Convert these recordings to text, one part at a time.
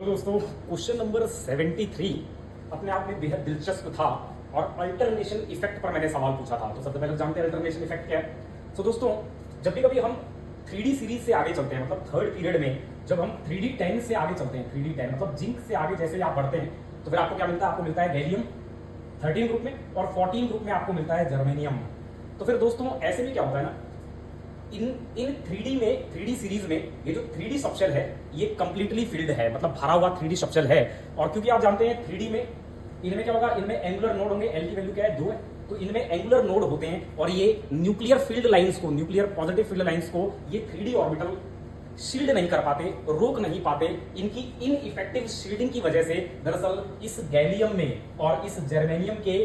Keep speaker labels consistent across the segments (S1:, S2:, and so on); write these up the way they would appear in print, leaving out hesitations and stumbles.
S1: तो दोस्तों question number 73 अपने आप में बेहद दिलचस्प था और अल्टरनेशन इफेक्ट पर मैंने सवाल पूछा था। तो सबसे पहले जानते हैं अल्टरनेशन इफेक्ट क्या है। तो दोस्तों जब भी कभी हम 3D सीरीज से आगे चलते हैं, मतलब थर्ड पीरियड में जब हम 3D10 से आगे चलते हैं, 3D10 मतलब जिंक से आगे जैसे आप बढ़ते हैं तो फिर आपको क्या मिलता है? आपको मिलता है गैलियम 13 ग्रुप में और 14 ग्रुप में आपको मिलता है जर्मेनियम। तो फिर दोस्तों ऐसे में क्या होता है ना, इन 3D सीरीज में ये जो 3D सबशेल है ये कंप्लीटली फिल्ड है, मतलब भरा हुआ 3D सबशेल है। और क्योंकि आप जानते हैं 3D में इनमें क्या होगा, इनमें एंगुलर नोड होंगे, एल की वैल्यू क्या है 2 है, तो इनमें एंगुलर नोड होते हैं और ये न्यूक्लियर फील्ड लाइंस को, न्यूक्लियर पॉजिटिव फील्ड लाइंस को ये 3D ऑर्बिटल शील्ड नहीं कर पाते, रोक नहीं पाते। इनकी इनइफेक्टिव शील्डिंग की वजह से दरअसल इस गैलियम में और इस जर्मेनियम के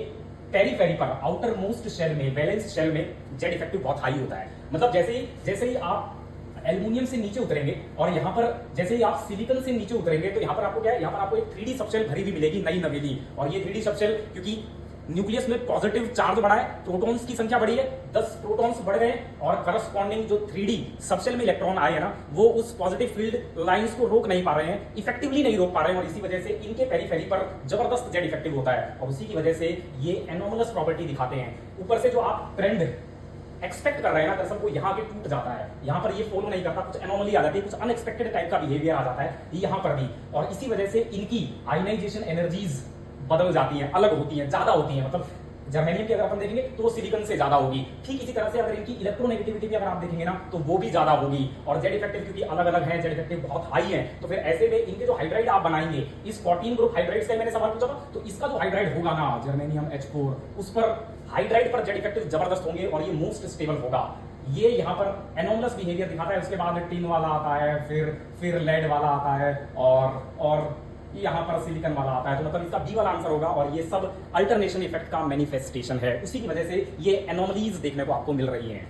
S1: पेरीफेरी पर, आउटर मोस्ट शेल में, वैलेंस शेल में जेड इफेक्टिव बहुत हाई होता है। मतलब जैसे ही आप एल्युमिनियम से नीचे उतरेंगे और यहाँ पर जैसे ही आप सिलिकॉन से नीचे उतरेंगे तो यहाँ पर आपको क्या है, यहाँ पर आपको एक 3D सबशेल भरी हुई मिलेगी, नई नवेली। और ये 3D सबशेल क्योंकि न्यूक्लियस में पॉजिटिव चार्ज बढ़ा है, प्रोटॉन्स की संख्या बढ़ी है, 10 प्रोटॉन्स बढ़ गए हैं और करस्पॉन्डिंग जो 3D सबशेल में इलेक्ट्रॉन आए हैं ना, वो उस पॉजिटिव फील्ड लाइंस को रोक नहीं पा रहे हैं, इफेक्टिवली नहीं रोक पा रहे हैं और इसी वजह से इनके पेरीफेरी पर जबरदस्त जेड इफेक्टिव होता है और उसी की वजह से ये एनोमलस प्रॉपर्टी दिखाते हैं। ऊपर से जो आप ट्रेंड एक्सपेक्ट कर रहे हैं ना, दरअसल वो यहाँ के टूट जाता है, यहाँ पर ये फॉलो नहीं करता, कुछ एनोमली आ जाती है, कुछ अनएक्सपेक्टेड टाइप का बिहेवियर आ जाता है यहाँ पर भी। और इसी वजह से इनकी आयनाइजेशन एनर्जीज बदल जाती हैं, अलग होती हैं, ज्यादा होती हैं। मतलब जर्मेनियम की अगर अपन देखेंगे तो वो सिलिकॉन से ज्यादा होगी। ठीक इसी तरह से अगर इनकी इलेक्ट्रोनेगेटिविटी भी अगर आप देखेंगे ना तो वो भी ज्यादा होगी। और जेड इफेक्टिव क्योंकि अलग अलग है, जेड इफेक्टिव बहुत हाई है, तो फिर ऐसे में इनके जो हाइड्राइड आप बनाएंगे, इस 14 ग्रुप हाइड्राइड का मैंने सवाल पूछा था, तो इसका जो हाइड्राइड होगा ना जर्मेनियम H4, उस पर हाइड्राइड पर जेड इफेक्टिव जबरदस्त होंगे और ये मोस्ट स्टेबल होगा। ये यहाँ पर एनोमलस बिहेवियर दिखाता है। उसके बाद टिन वाला आता है, फिर लेड वाला आता है और यहाँ पर सिलिकॉन वाला आता है। तो मतलब इसका बी वाला आंसर होगा और ये सब अल्टरनेशन इफेक्ट का मैनिफेस्टेशन है। उसी की वजह से ये एनोमलीज देखने को आपको मिल रही हैं।